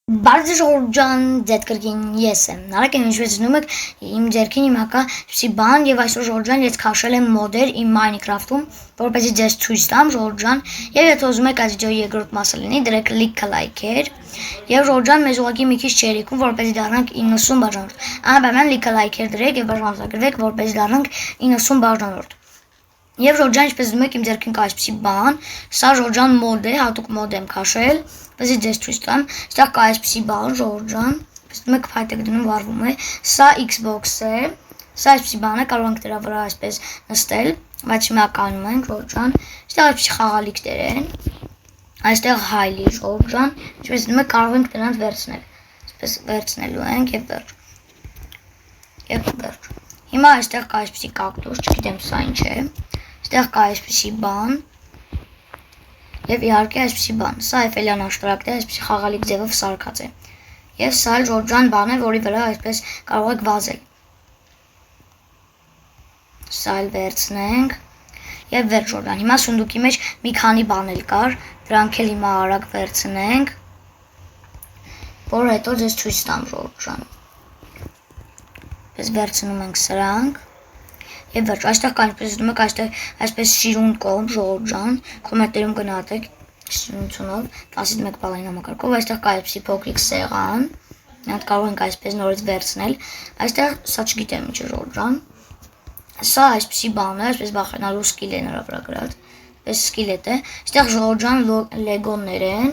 Բարձր ժողովրդյան ձետկրկին ես եմ, նարեկ եմ ինչպես զնում եք իմ ձերքին իմ հակա շպսի բան և այսօր ժողովրդյան ես կաշել եմ մոդեր իմ Minecraft-ում, որպեսզի ձեզ ցույց տամ ժողովրդյան, և եթե ուզում եք այս վիդեոյի երկրորդ մասը լինի, դրեք լիքը լայքեր, և ժողովրդյան մեզ ուղղակի մի քիչ չերիքում, որպեսզի դառնանք 90 բաժանորդ, անպայման լիքը լայքեր դրեք և բաժանորդագրվեք, որպեսզի դառնանք 90 բաժանորդ։ Եվ ժողովրդյան ինչպես զնում եք իմ ձերքին կա այսպիսի բան, սա ժողովրդյան մոդ է, հատուկ մոդ եմ քաշել, բզի ձեզ ցույց տամ, այստեղ կա այսպիսի բան ժողովրդյան, մեկ փայտ եք դնում վառվում է, սա Xbox է, սա այսպիսի բան է, կարող ենք դրա վրա այսպես նստել, բայց հիմա կանում ենք ժողովրդյան, այստեղ այսպիսի խաղալիքներ են, այստեղ հայլի ժողովրդյան, ինչպես դնում եք կարող ենք դրանց վերցնել, այսպես վերցնելու ենք եւ վերջ։ Հիմա այստեղ կա այսպիսի կակտուս, չգիտեմ սա ինչ է, այստեղ կա այսպիսի բան Եվ իհարկե այսպիսի բան, սա Էյֆելյան աշտարակն է, այսպիսի խաղալիք ձևով սարքած է։ Եվ սա էլ ժողովրդյան բան է, որի վրա այսպես կարող եք վազել։ Սա էլ վերցնենք եւ վերջ ժողովրդյան։ Հիմա սունդուկի մեջ մի քանի բան էլ կար, դրանք էլ հիմա արագ վերցնենք, որ հետո ձեզ ցույց տամ ժողովրդյան։ Պես վերցնում ենք սրանք։ Եվ վերջ, այստեղ կա ինչպես զգում եք, այստեղ այսպես շիրուն կողմ ժողովրդյան, կոմենտներում գնահատեք շիրունությունով, 10-ից 1 բալային համակարգով, այստեղ կա այսպիսի փոքրիկ սեղան, նրանք կարող ենք այսպես նորից վերցնել, այստեղ սա չգիտեմ ինչ է ժողովրդյան, սա այսպիսի բան է, այսպես վախենալու սկիլ է նրա վրա գրած, այս սկիլետ է, այստեղ ժողովրդյան լեգոներ են,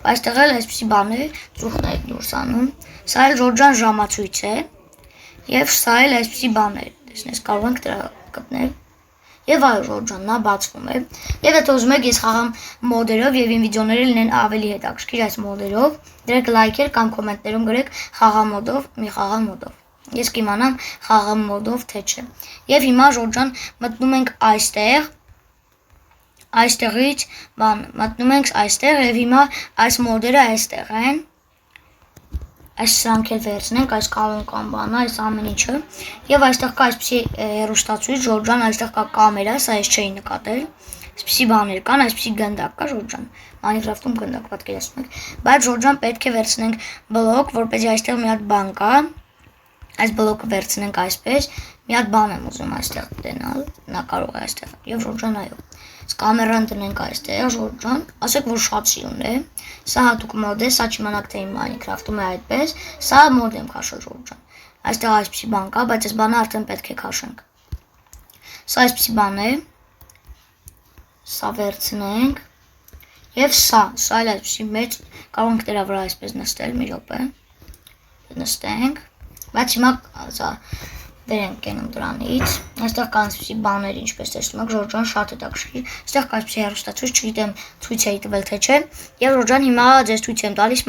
այստեղ էլ այսպիսի բան է, ծուխն է դուրս անում, սա էլ ժողովրդյան ժամացույց է, եւ սա էլ այսպիսի բան է Տեսնես կարող ենք դրա գտնել եւ այո ժողովրդյան նա բացվում է եւ եթե ուզում եք ես խաղամ մոդերով եւ իմ վիդեոները լինեն ավելի հետաքրքիր այս մոդերով դրեք լայքեր կամ կոմենտներում գրեք խաղամ մոդով մի խաղամ մոդով ես կիմանամ խաղամ մոդով թե չէ եւ հիմա ժողովրդյան մտնում ենք այստեղից բան մտնում ենք այստեղ եւ հիմա այս մոդերը այստեղ են Այս սրանք էլ վերցնենք, այս կալուն կամ բանը, այս ամեն ինչը եւ այստեղ կա այսպիսի հեռուստացույց, ժողովրդյան, այստեղ կա կամերա, սա ես չէի նկատել։ Այսպիսի բաներ կան, այսպիսի գնդակ կա ժողովրդյան։ Minecraft-ում գնդակ պատկերացնում եք։ Բայց ժողովրդյան պետք է վերցնենք բլոկ, որպեսզի այստեղ մի հատ բան կա։ Այս բլոկը վերցնենք այսպես, մի հատ բան եմ ուզում այստեղ դնալ, նա կարող է այստեղ։ Եվ ժողովրդյան այո։ Կամերան դնենք այստեղ, ժողովրդյան, ասեք որ շատ սիրուն է, սա հատուկ մոդ է, սա չիմանաք թե իմ Minecraft-ում է այդպես, սա մոդ եմ քաշել ժողովրդյան, այստեղ այսպիսի բան կա, բայց այս բանը արդեն պետք է քաշենք, սա այսպիսի բան է, սա վերցնենք, և սա էլ այսպիսի մեծ, կարող ենք դրա վրա այսպես նստել, մի րոպե, նստենք, բայց հիմա սա Դեր ենք կենում դրանից, այստեղ կան այսպիսի բաներ, ինչպես տեսնում եք, ժողովրդյան շատ հետաքրքիր, այստեղ կա այսպիսի հեռուստացույց, չգիտեմ ցույց էի տվել թե չէ, եւ ժողովրդյան հիմա ձեզ ցույց եմ տալիս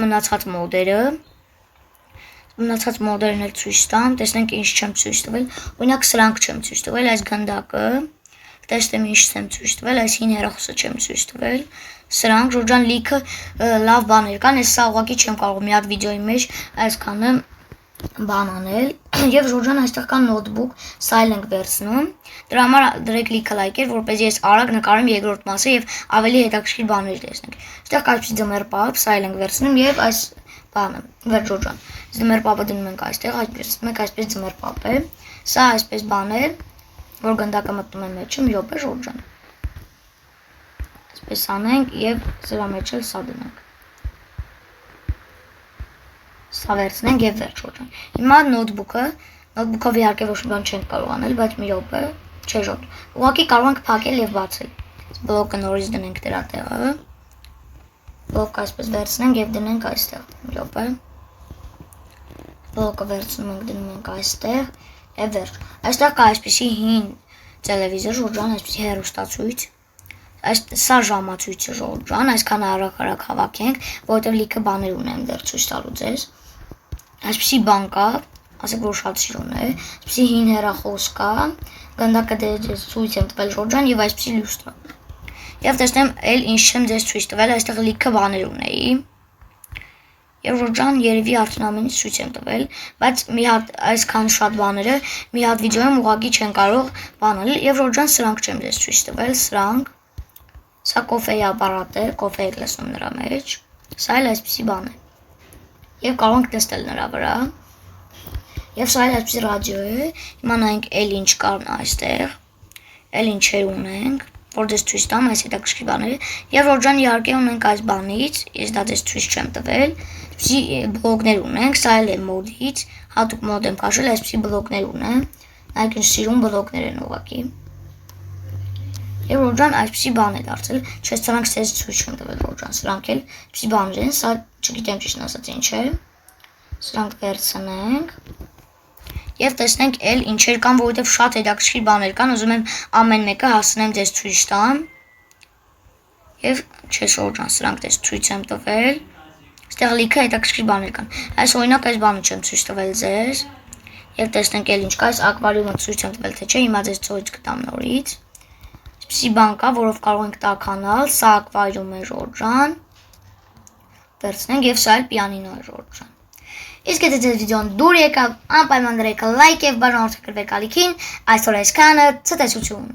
մնացած մոդերն էլ ցույց տամ, տեսնենք ինչ չեմ ցույց տվել, օրինակ սրանք չեմ ցույց տվել, այս գնդակը, տեսնեմ ինչ չեմ ցույց տվել, այս հին հեռախոսը չեմ ցույց տվել, սրանք ժողովրդյան լիքը լավ բաներ կան, ես սա ուղղակի չեմ կարող մի հատ վիդեոյի մեջ այսքանը բան անել եւ ժողովրդյան այստեղ կա նոթբուք, սա էլ ենք վերցնում։ Դրա համար դրեք լիքը լայքեր, որպեսզի ես արագ նկարեմ երկրորդ մասը եւ ավելի հետաքրքիր բաներ տեսնենք։ Այստեղ կա այսպիսի ձմեռապապ, սա էլ ենք վերցնում եւ այս բանը, վերջ ժողովրդյան։ Ձմեռապապը դնում ենք այստեղ, այսպես մեկ այսպես ձմեռապապ է։ Սա այսպես բան է, որ գնդակը մտնում է մեջը, մի րոպե ժողովրդյան։ Այսպես անենք եւ սրա մեջ էլ սա դնենք։ Սա վերցնենք եւ վերջ ժողովրդյան։ Հիմա նոթբուքով իհարկե ոչ մի բան չենք կարող անել, բայց մի րոպե, չէ ժողովրդյան։ Ուղղակի կարող ենք փակել եւ բացել։ Բլոկը նորից դնենք դրա տեղը։ Բլոկը այսպես վերցնենք եւ դնենք այստեղ։ Մի րոպե։ Բլոկը վերցնում ենք, դնում ենք այստեղ եւ վերջ։ Այստեղ կա այսպիսի հին տելևիզոր, ժողովրդյան, այսպիսի հեռուստացույց։ Սա ժամացույցը ժողովրդյան, այսքան արագ հավաքենք, որովհետեւ լիքը բաներ ունեմ դեռ ցույց տալու ձեզ։ Այսպիսի բան կա, ասեք որ շատ սիրուն է, այսպիսի հին հեռախոս կա, գնդակը դες ցույց եմ տվել ժողովրդյան եւ այսպիսի լյուստրա։ Եվ տեսնեմ էլ ինչ չեմ ձեզ ցույց տվել, այստեղ լիքը բաներ ունեի։ Եվ ժողովրդյան երևի արդեն ամեն ինչ ցույց եմ տվել, բայց մի հատ այսքան շատ բաները մի հատ վիդեոյում ուղղակի չեն կարող բանել եւ ժողովրդյան սրանք չեմ ձեզ ցույց տվել, սրանք Սա կոֆեի ապարատ է, կոֆե եք լսում նրա մեջ, սա էլ այսպիսի բան է, եւ կարող ենք տեսնել նրա վրա։ Եվ սա այսպես ռադիո է, հիմա նայենք էլ ինչ կան այստեղ, էլ ինչեր ունենք, որ դες ցույց տամ այս հետաքրքիր բաները, եւ որ ջան իհարկե ունենք այս բանից, ես դա դες ցույց չեմ տվել, այսպեսի բլոգներ ունենք, սա էլ է մոդից, հատուկ մոդ եմ քաշել, այսպեսի բլոգներ ունեմ, նայեք ինչ սիրուն բլոգներ են ուղղակի։ Եվ որ ջան այսպեսի բան է դարձել, չէ, սրանք ցեզ ցույց չեմ տվել, որ ջան, սրանք էլ այսպեսի բաներ են, սա չգիտեմ ճիշտ ասած ինչ է։ Սրանք վերցնենք եւ տեսնենք էլ ինչեր կան, որովհետեւ շատ հետաքրքիր բաներ կան, ուզում եմ ամեն մեկը հասնեմ դες ցույց տամ։ Եվ չէ, որ ջան, սրանք դες ցույց եմ տվել։ Այստեղ լիքը հետաքրքիր բաներ կան։ Այս օրինակ այս բանը չեմ ցույց տվել ձեզ։ Եվ տեսնենք էլ ինչ կա, այս ակվարիումը ցույց եմ տվել, թե չէ, հիմա ձեզ ցույց կտամ նորից։ Այսպեսի բան կա, որով կարող ենք տաքանալ, սա ակվարիում է Ժորժան։ Վերցնենք եւ սա էլ պիանինո է Ժորժան։ Իսկ եթե ձեզ վիդեոն դուր եկավ, անպայման դրեք լայք եւ բաժանորդեք գրվեք ալիքին, այսօր այսքանը, ցտեսություն։